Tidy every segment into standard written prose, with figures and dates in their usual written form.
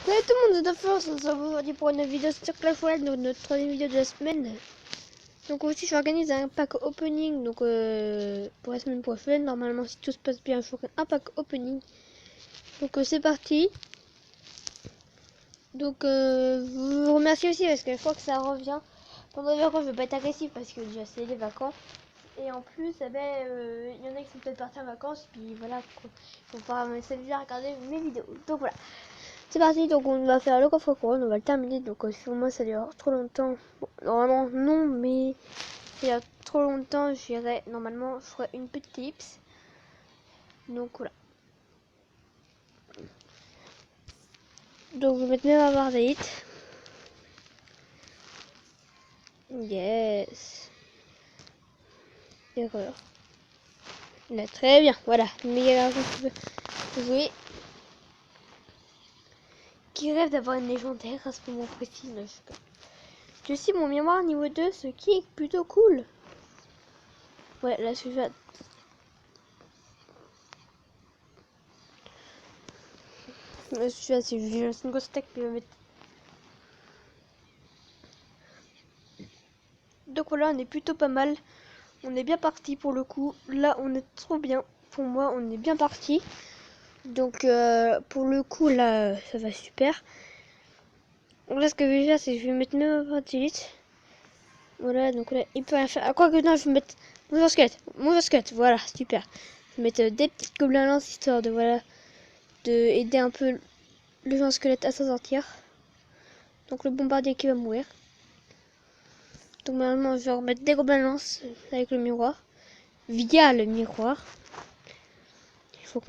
Salut tout le monde, c'est Doffer, on se retrouve aujourd'hui pour une vidéo sur Clash Royale, donc notre troisième vidéo de la semaine. Donc aussi j'organise un pack opening donc pour la semaine prochaine. Normalement si tout se passe bien je ferai un pack opening. Donc c'est parti. Donc je vous remercie aussi parce que je crois que ça revient. Pendant les vacances je vais pas être agressif parce que déjà c'est les vacances. Et en plus il y en a qui sont peut-être partis en vacances. Puis voilà, faut pas s'amuser à regarder mes vidéos. Donc voilà. C'est parti, donc on va faire le coffre couronne, on va le terminer, donc sûrement ça dure trop longtemps. Bon, normalement non, mais il y a trop longtemps, j'irai, normalement je ferai une petite ellipse. Donc voilà. Donc je vais mettre mes barres d'élite. Yes. Erreur. Là, très bien, voilà. Méga garçon qui veut jouer. Qui rêve d'avoir une légendaire à ce moment précis. Je sais mon mémoire niveau 2, ce qui est plutôt cool. Ouais, là je vais... Celui-là, c'est une grosse tech qui va mettre. Donc voilà, on est plutôt pas mal. On est bien parti pour le coup. Là, on est trop bien. Pour moi, on est bien parti. Donc pour le coup, là, ça va super. Donc là, ce que je vais faire, c'est que je vais mettre même 28. Voilà, donc là, il peut rien faire. Ah, quoi que non, je vais mettre mon squelette. Mon squelette, voilà, super. Je vais mettre des petites gobelins lance histoire de voilà, de aider un peu le genre squelette à s'en sortir. Donc le bombardier qui va mourir. Donc normalement, je vais remettre des gobelins lance avec le miroir. Via le miroir. Il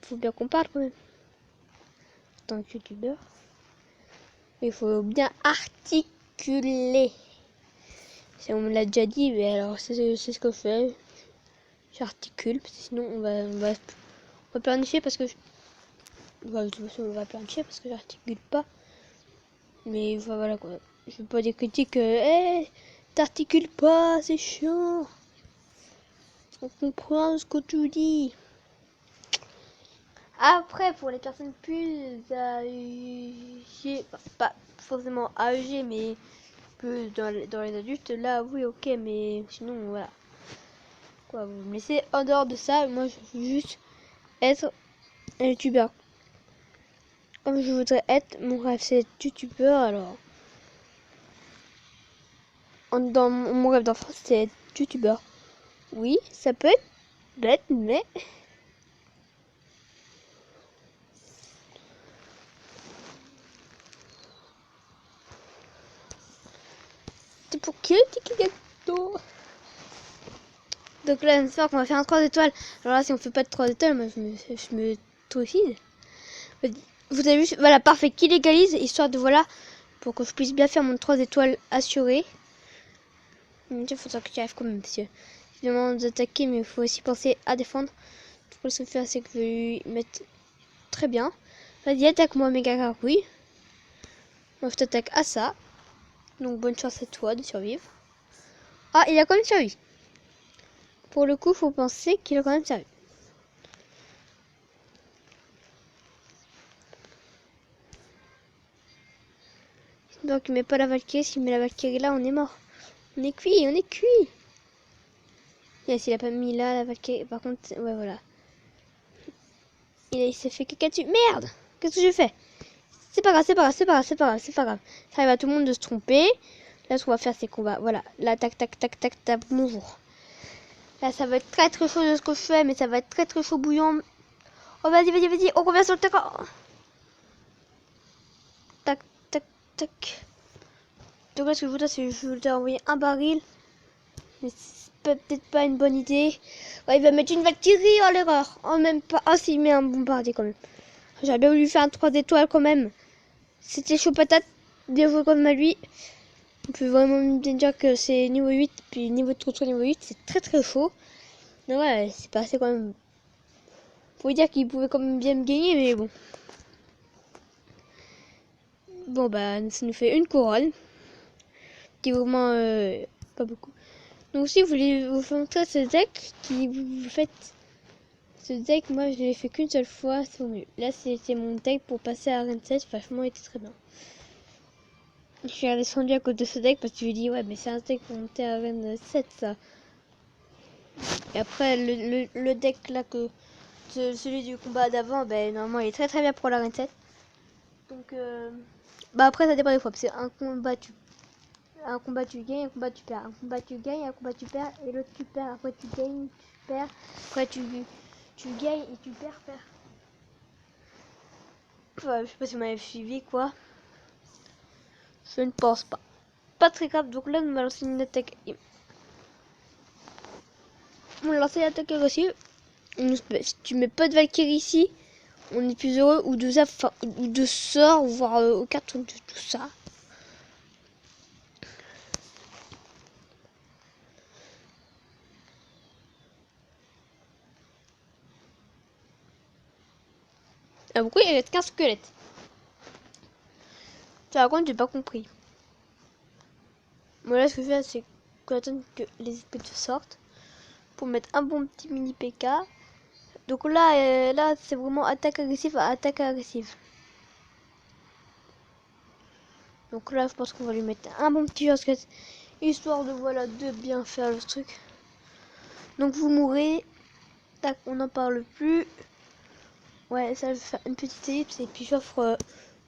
faut bien qu'on parle quand même. En tant que youtubeur. Il faut bien articuler. On me l'a déjà dit, mais alors c'est ce que je fais. J'articule, parce que sinon on va pleurnicher parce que de toute façon on va pleurnicher parce que j'articule pas. Mais voilà quoi. Je veux pas des critiques. Hey, t'articules pas, c'est chiant. On comprend ce que tu dis. Après, pour les personnes plus âgées, pas forcément âgées, mais plus dans les adultes, là, oui, ok, mais sinon, voilà. Quoi, vous me laissez en dehors de ça, moi, je veux juste être un youtubeur. Comme je voudrais être, mon rêve, c'est être youtubeur, alors. Dans mon rêve d'enfance, c'est être youtubeur. Oui, ça peut être bête, mais... C'est pour qui le ticket gâteau? Donc là, j'espère qu'on va faire un 3 étoiles. Alors là, si on fait pas de 3 étoiles, moi, je me trucide. Vous avez vu, voilà, parfait, qui légalise, histoire de, voilà, pour que je puisse bien faire mon 3 étoiles assuré. Il faudra que tu arrives quand même, parce que je demande d'attaquer, mais il faut aussi penser à défendre. Tout ce que je vais faire, c'est que je vais lui mettre très bien. Vas-y, attaque-moi, méga gargouille. Moi, je t'attaque à ça. Donc, bonne chance à toi de survivre. Ah, il a quand même survécu. Pour le coup, faut penser qu'il a quand même survécu. Donc il met pas la Valkyrie, s'il met la Valkyrie là, on est mort. On est cuit, on est cuit. Et s'il a pas mis là la Valkyrie, par contre, ouais voilà. Il s'est fait caca dessus. Merde! Qu'est-ce que je fais? C'est pas grave, c'est pas grave, c'est pas grave, c'est pas grave, c'est pas grave. Ça arrive à tout le monde de se tromper. Là, ce qu'on va faire, c'est qu'on va, voilà. Là, tac, tac, tac, tac, tac, bonjour. Là, ça va être très très chaud de ce que je fais, mais ça va être très très chaud bouillant. Oh, vas-y, vas-y, vas-y, on revient sur le tac. Tac, tac, tac. Donc là, ce que je voudrais, c'est que je voudrais envoyer un baril. Mais c'est peut-être pas une bonne idée. Ouais, il va mettre une Valkyrie, oh l'erreur. Oh, même pas. Oh, s'il met un bombardier quand même. J'aurais bien voulu faire un 3 étoiles quand même. C'était chaud patate. Bien joué comme à lui. On peut vraiment bien dire que c'est niveau 8. Puis niveau de contrôle niveau 8, c'est très très chaud. Mais ouais, c'est passé quand même. Faut dire qu'il pouvait quand même bien me gagner, mais bon. Bon, bah, ça nous fait une couronne. Qui est vraiment pas beaucoup. Donc si vous voulez vous montrer ce deck qui vous faites Ce deck, moi, je l'ai fait qu'une seule fois, c'est au mieux. Là, c'était mon deck pour passer à Arène 7, franchement, il était très bien. Je suis redescendu à cause de ce deck parce que je lui ai dit, ouais, mais c'est un deck pour monter à Arène 7, ça. Et après, le deck là, celui du combat d'avant, ben, normalement, il est très bien pour l'Arène 7. Donc, bah après, ça dépend des fois. C'est un combat, tu gagnes, un combat, tu perds. Un combat, tu gagnes, un combat, tu perds. Et l'autre, tu perds. Après, tu gagnes, tu perds. Après, tu gagnes et tu perds. Ouais, je sais pas si vous m'avez suivi, quoi. Je ne pense pas. Pas très grave. Donc là, on va lancer une attaque. On va lancer l'attaque agressive. Si tu mets pas de Valkyrie ici, on est plus heureux. Ou de sort, voire au carton de tout ça. Ah, pourquoi il reste qu'un squelette? Ça, par contre, j'ai pas compris. Moi, là, ce que je fais, c'est qu'on attend que les espèces sortent pour mettre un bon petit mini PK. Donc là c'est vraiment attaque agressive à attaque agressive. Donc là, je pense qu'on va lui mettre un bon petit squelette, histoire de, voilà, de bien faire le truc. Donc vous mourrez. Tac, on n'en parle plus. Ouais, ça, je vais faire une petite ellipse et puis j'ouvre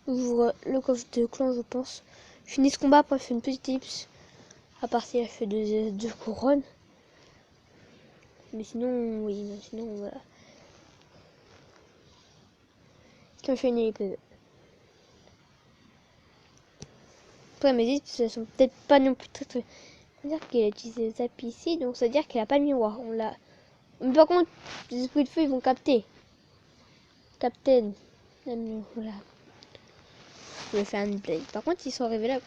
le coffre de clan, je pense. Je finis ce combat, après je fais une petite ellipse. À part si elle fait deux couronnes. Mais sinon, oui, sinon, voilà. Quand je fais une ellipse. Après, mes ellipses, elles sont peut-être pas non plus très. C'est-à-dire qu'elle a utilisé les appuis ici, donc ça veut dire qu'elle a pas de miroir. On l'a. Mais par contre, les esprits de feu, ils vont capter. Captain. Voilà. Je vais faire une blague. Par contre, ils sont arrivés là.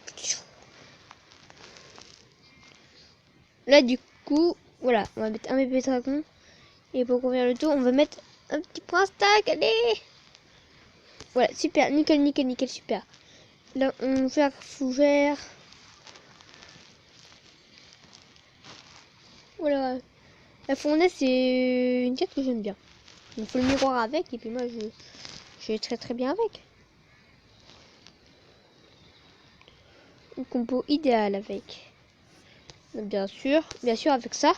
Là, du coup, voilà, on va mettre un bébé dragon. Et pour couvrir le tout, on va mettre un petit prince tag. Allez! Voilà, super, nickel, super. Là, on fait fougère. Voilà. La fournaise, c'est une carte que j'aime bien. Il faut le miroir avec, et puis moi, je vais très bien avec. Une compo idéale avec. Bien sûr avec ça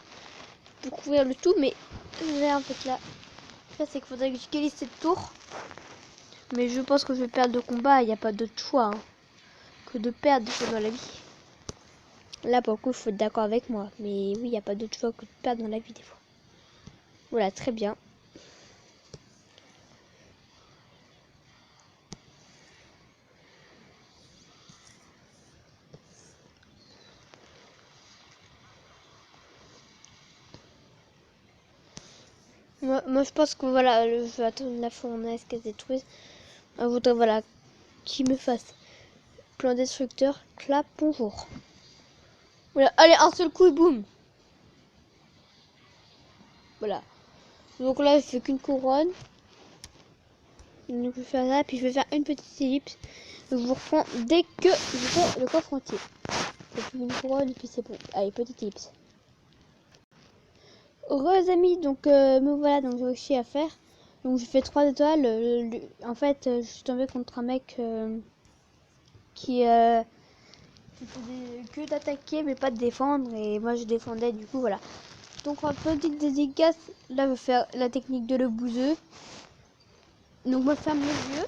pour couvrir le tout, mais là en fait là c'est qu'il faudrait que j'utilise cette tour, mais je pense que je vais perdre de combat. Il n'y a pas d'autre choix que de perdre dans la vie. Là pour le coup il faut être d'accord avec moi, mais oui, il n'y a pas d'autre choix que de perdre dans la vie des fois. Voilà, très bien. Moi je pense que voilà, je vais attendre la fournaise qu'elle se détruise. Je voudrais voilà qu'il me fasse plan destructeur, clap, bonjour. Voilà, allez, un seul coup et boum. Voilà. Donc là je fais qu'une couronne. Donc je vais faire ça, puis je vais faire une petite ellipse. Je vous reprends dès que je fais le coffre entier. C'est une couronne et puis c'est bon. Allez, petite ellipse. Heureux amis, donc me voilà, donc j'ai réussi à faire. Donc j'ai fait 3 étoiles. En fait, je suis tombée contre un mec qui faisait que d'attaquer mais pas de défendre. Et moi je défendais, du coup voilà. Donc en petite dédicace, là je vais faire la technique de le bouseux. Donc moi je ferme les yeux.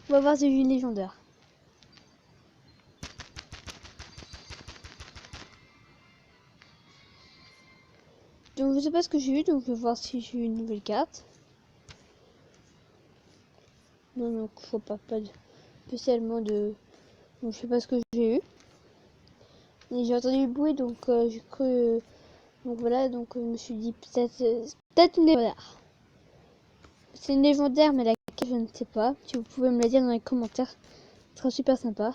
On va voir si j'ai une légendaire. Donc je sais pas ce que j'ai eu, donc je vais voir si j'ai eu une nouvelle carte. Non, donc je vois pas spécialement de. Donc je sais pas ce que j'ai eu. Et j'ai entendu le bruit, donc j'ai cru. Donc voilà, donc je me suis dit peut-être une légendaire. C'est une légendaire, mais laquelle je ne sais pas. Si vous pouvez me la dire dans les commentaires, ce sera super sympa.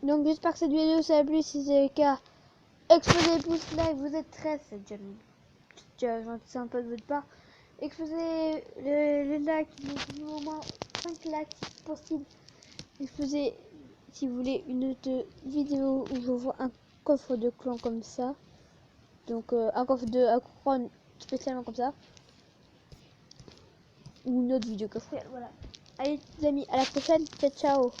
Donc j'espère que cette vidéo ça a plu. Si c'est le cas, explosez les pouces, like, vous êtes 13, c'est déjà gentil sympa de votre part. Explosez le like, au moins 5 likes si possible. Explosez si vous voulez une autre vidéo où je vois un coffre de clan comme ça. Donc un coffre de couronne spécialement comme ça. Ou une autre vidéo coffre. Voilà. Allez les amis, à la prochaine. Ciao ciao.